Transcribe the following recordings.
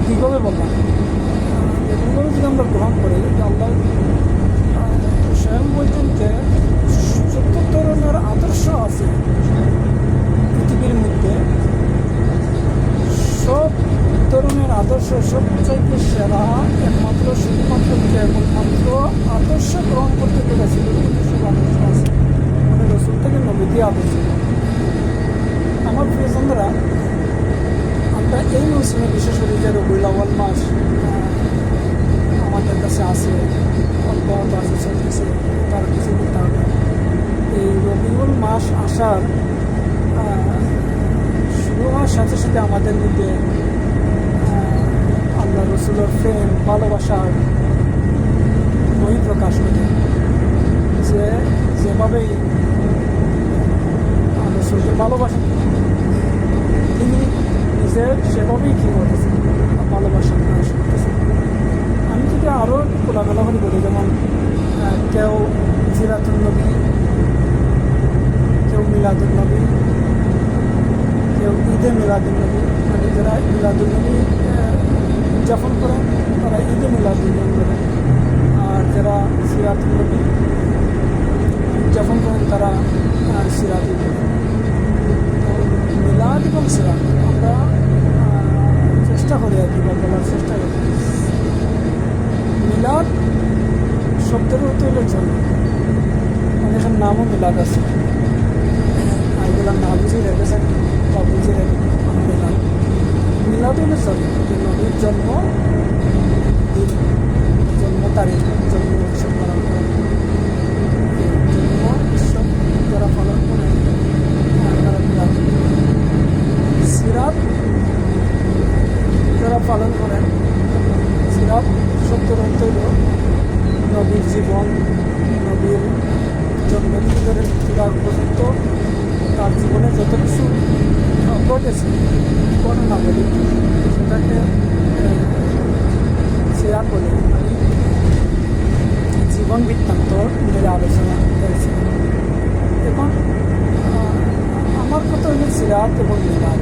কীভাবে বললাম, এগুলো যদি আমরা গ্রহণ করি, আল্লাহ স্বয়ং বলছেন যে যত ধরনের আদর্শ আছে পৃথিবীর মধ্যে, সব ধরনের আদর্শ সবচাইতে সেরা একমাত্র শুধুমাত্র কেবলমাত্র আদর্শ গ্রহণ করতে পেরেছিল সব আদর্শ আছে, মানে রসুল থেকে নবী দিয়ে আদর্শ। আমার প্রিয়জনরা, আমরা এই মৌসুমে বিশেষ করে যে রবিউল আউয়াল মাস আমাদের কাছে আছে, অব্যাহত আছে, চলতেছে, তার কিছু দিতে হবে। এই রবিউল মাস আসার শুরু হওয়ার সাথে সাথে আমাদের মধ্যে আল্লাহ রসুলের প্রেম ভালোবাসার বহিঃপ্রকাশ ঘটে। যে যেভাবেই রসুলকে ভালোবাসেন তিনি নিজে সেভাবেই কী করতেছেন, ভালোবাসার প্রকাশ করতেছেন। আমি যদি আরও একটু খোলামেলা করে বলি, যেমন কেউ সিরাতুন নবী, কেউ মিলাদুন নবী, কেউ ঈদে মিলাদুন নবী, মানে যারা মিলাদুন নবী উদযাপন করেন তারা ঈদে মিলাদুন নবী করেন, আর যারা সিরাতুন নবী উদযাপন করেন তারা সিরাত ঈদ করেন। মিলাদ এবং সিরাত আমরা চেষ্টা করি আর কি বলার চেষ্টা করি। মিলাদ শব্দের অর্থ হলো জন্ম, মানে এখানে নামও মিলাদ আছে, এগুলার না বুঝিয়ে রেখেছেন বা বুঝিয়ে রেখে মিলাদ। মিলাদ হলো জন্ম, নবীর জন্ম দিন, জন্ম তারিখ, জন্ম উৎসব পালন করে, জন্ম উৎসব যারা পালন করে তারা মিলাদ। সিরাত যারা পালন করেন, সিরাত শব্দের অর্থ হল নবীর জীবন, নবীর জন্মদিন ধরে মৃত্যুর আগ পর্যন্ত তার জীবনে যত কিছু ঘটেছে ঘটনা বলি, সেটাকে সিরাত বলে, মানে জীবন বৃত্তান্ত মিলে আলোচনা করেছে। এখন আমার কথা হল সিরাত এবং মিলাদ,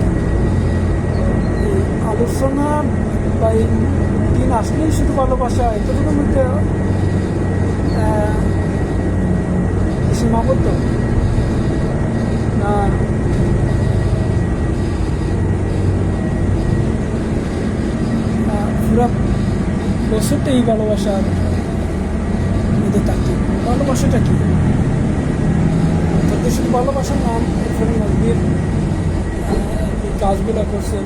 এই আলোচনা বা এই দিন আসলেই শুধু ভালোবাসা এতটুকুর মধ্যে সীমাবদ্ধ না, পুরা বছরটা এই ভালোবাসার মধ্যে থাকছে। ভালোবাসাটা কি? তাদের শুধু ভালোবাসার নাম, এরপরে নবীর কাজগুলো করছেন।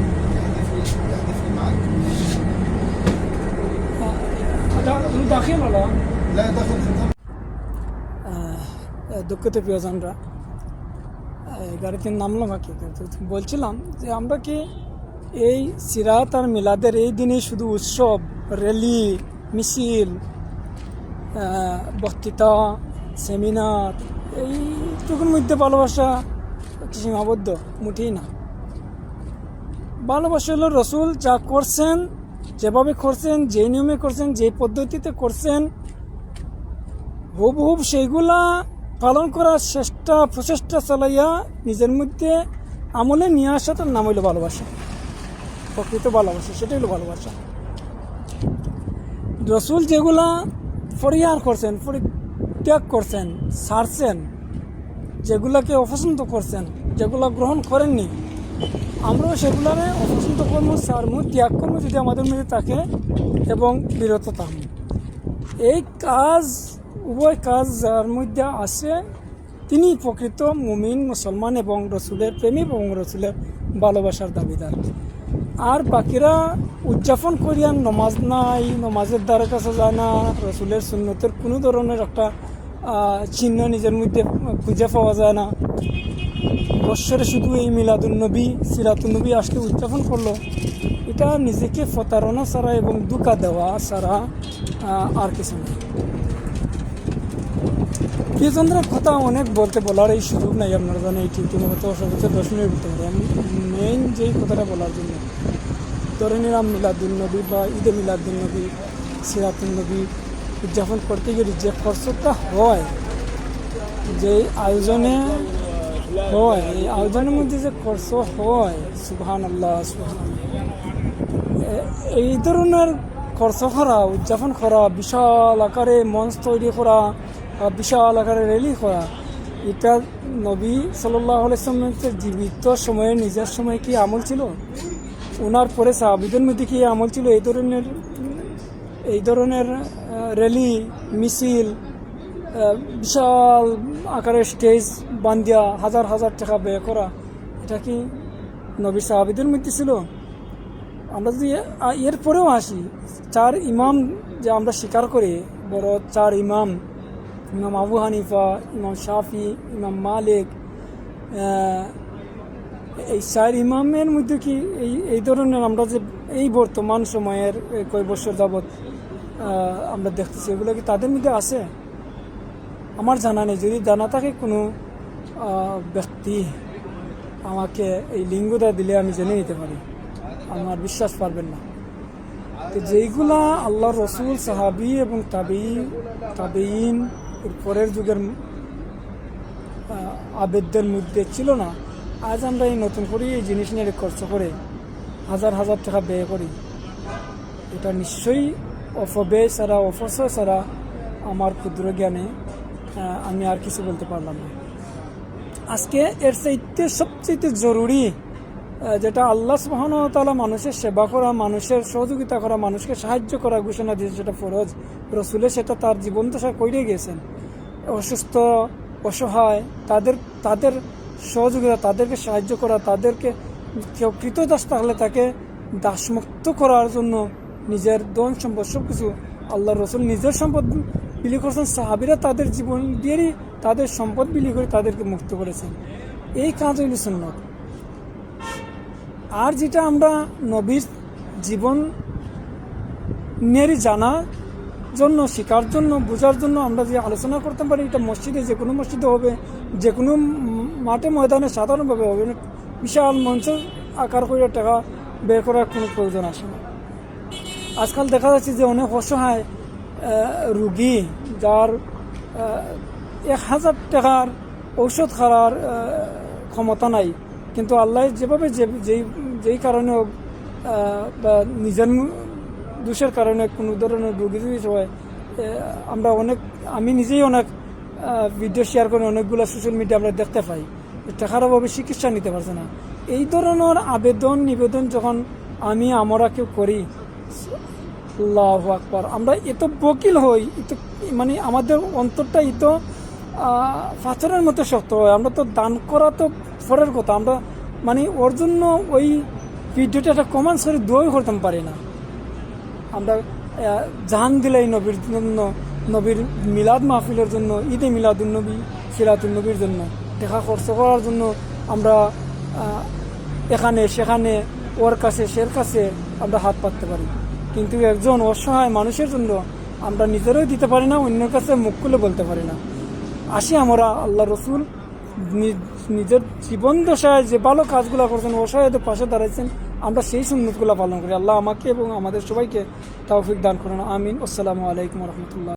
দুঃখিত প্রিয়জনরা, গাড়িতে নামলাম আর কি, বলছিলাম যে আমরা কি এই সিরাত আর মিলাদের এই দিনে শুধু উৎসব, র্যালি, মিছিল, বক্তৃতা, সেমিনার, এইটুকুর মধ্যে ভালোবাসা সীমাবদ্ধ? মোটেই না। ভালোবাসা হলো রসুল যা করছেন, যেভাবে করছেন, যে নিয়মে করছেন, যে পদ্ধতিতে করছেন, হুবহুব সেইগুলা পালন করার প্রচেষ্টা চালাইয়া নিজের মধ্যে আমলে নিয়ে আসাটার নাম হইল ভালোবাসা, প্রকৃত ভালোবাসা। সেটাই হলো ভালোবাসা। রসুল যেগুলা পরিহার করছেন, পরিত্যাগ করছেন, ছাড়ছেন, যেগুলাকে অপছন্দ করছেন, যেগুলা গ্রহণ করেননি, আমরাও সেগুলারে অপছন্দ কর্ম, ছাড়ম, ত্যাগ কর্ম যদি আমাদের মধ্যে থাকে এবং বিরত থাকব। এই কাজ, উভয় কাজ যার মধ্যে আছে তিনি প্রকৃত মুমিন, মুসলমান এবং রসুলের প্রেমী এবং রসুলের ভালোবাসার দাবিদার। আর বাকিরা উদযাপন করিয়া নমাজ নাই, নমাজের দ্বারা কাছে যায় না, রসুলের সুন্নতের কোনো ধরনের একটা চিহ্ন নিজের মধ্যে খুঁজে পাওয়া যায় না, বৎসরে শুধু এই মিলাদুন্নবী, সিরাতুন্নবী আসলে উদযাপন করলো, এটা নিজেকে প্রতারণা ছাড়া এবং ধোঁকা দেওয়া ছাড়া আর কিছু নেই। প্রিয়জনদের কথা অনেক বলার এই সুযোগ নাই, আপনারা জানেন। এই ঠিকমতো সর্বোচ্চ 10 মিনিট বলতে পারে। আমি মেইন যেই কথাটা বলার জন্য ধরে নিলাম মিলাদুন্নবী বা ঈদে মিলাদুন্নবী, সিরাতুন্নবী উদযাপন করতে গেলে যে খরচটা হয়, যে আয়োজনে হয়, এই আয়োজনের মধ্যে যে খরচ হয়, সুবহানাল্লাহ, সুবহানাল্লাহ, এই ধরনের খরচ করা, উদযাপন করা, বিশাল আকারে মঞ্চ তৈরি করা, বিশাল আকারে র্যালি করা, এটা নবী সাল্লাল্লাহু আলাইহি ওয়াসাল্লামের জীবিত সময়ে নিজের সময় কি আমল ছিল? ওনার পরে সাহাবীদের মধ্যে কি আমল ছিল এই ধরনের র্যালি, মিছিল, বিশাল আকারে স্টেজ বান্ধিয়া হাজার হাজার টাকা ব্যয় করা, এটা কি নবী সাহাবীদের মধ্যে ছিল? আমরা যদি এরপরেও আসি, 4 ইমাম যে আমরা স্বীকার করি, বড় 4 ইমাম, ইমাম আবু হানিফা, ইমাম শাফি, ইমাম মালিক, এই 4 ইমামের মধ্যে কি এই ধরনের আমরা যে এই বর্তমান সময়ের কয়েক বছর যাবৎ আমরা দেখতেছি, এগুলো কি তাদের মধ্যে আছে? আমার জানা নেই। যদি জানা থাকে কোনো ব্যক্তি আমাকে এই লিঙ্গটা দিলে আমি জেনে নিতে পারি, আমার বিশ্বাস পারবেন না। তো যেইগুলা আল্লাহ রসুল, সাহাবি এবং তাবেইন এর পরের যুগের আবেদদের মধ্যে ছিল না, আজ আমরা এই নতুন করে এই জিনিস নিয়ে খরচ করে হাজার হাজার টাকা ব্যয় করি, এটা নিশ্চয়ই অপব্যয় ছাড়া, অপচয় ছাড়া আমার ক্ষুদ্র জ্ঞানে আমি আর কিছু বলতে পারলাম না। আজকে এর চাইতে সবচেয়ে জরুরি যেটা আল্লাহ সুবহানাহু ওয়া তাআলা মানুষের সেবা করা, মানুষের সহযোগিতা করা, মানুষকে সাহায্য করা ঘোষণা দিয়েছে, যেটা ফরজ। রসুলের সেটা তার জীবন দশা করে গিয়েছেন। অসুস্থ, অসহায়, তাদের সহযোগিতা, তাদেরকে সাহায্য করা, তাদেরকে কেউ কৃতদাস থাকলে তাকে দাসমুক্ত করার জন্য নিজের ধন সম্পদ সব কিছু আল্লাহ রসুল নিজের সম্পদ বিলি করেছেন। সাহাবীরা তাদের জীবন দিয়েই তাদের সম্পদ বিলি করে তাদেরকে মুক্ত করেছেন। এই কাজ হইল সুন্নত। আর যেটা আমরা নবীর জীবন নিয়ে জানার জন্য, শেখার জন্য, বোঝার জন্য আমরা যে আলোচনা করতে পারি, এটা মসজিদে, যে কোনো মসজিদে হবে, যে কোনো মাঠে ময়দানে সাধারণভাবে হবে, বিশাল মঞ্চ আকার করে টাকা বের করার কোনো প্রয়োজন আসে না। আজকাল দেখা যাচ্ছে যে অনেক অসহায় রুগী, যার 1000 টাকার ঔষধ খাওয়ার ক্ষমতা নাই, কিন্তু আল্লাহ যেভাবে যেই কারণে বা নিজের দোষের কারণে কোনো ধরনের রোগী যদি হয়, আমি নিজেই অনেক ভিডিও শেয়ার করে অনেকগুলো সোশ্যাল মিডিয়া আমরা দেখতে পাই, টাকার অভাবে চিকিৎসা নিতে পারছে না। এই ধরনের নিবেদন যখন আমরা কেউ করি, আল্লাহু আকবার, আমরা এত বকিল হই, মানে আমাদের অন্তরটা এত পাথরের মতো শক্ত হয়। আমরা তো দান করা তো পরের কথা, আমরা মানে ওর জন্য ওই ভিডিওটা একটা কমেন্টস করে দোয়াই করতে পারি না। আমরা জান দিলাই নবীর জন্য, নবীর মিলাদ মাহফিলের জন্য, ঈদে মিলাদুন নবী, সিরাতুন নবীর জন্য টাকা খরচ করার জন্য আমরা এখানে সেখানে ওর কাছে সের কাছে আমরা হাত পাততে পারি, কিন্তু একজন অসহায় মানুষের জন্য আমরা নিজেরাই দিতে পারি না, অন্যের কাছে মুখ খুলে বলতে পারি না। আসি আমরা আল্লাহ রসুল নিজের জীবন দশায় যে ভালো কাজগুলো করছেন, অসহায়দের পাশে দাঁড়াইছেন, আমরা সেই সুন্নতগুলো পালন করি। আল্লাহ আমাকে এবং আমাদের সবাইকে তৌফিক দান করেন। আমিন। আসসালামু আলাইকুম ওয়া রাহমাতুল্লাহ।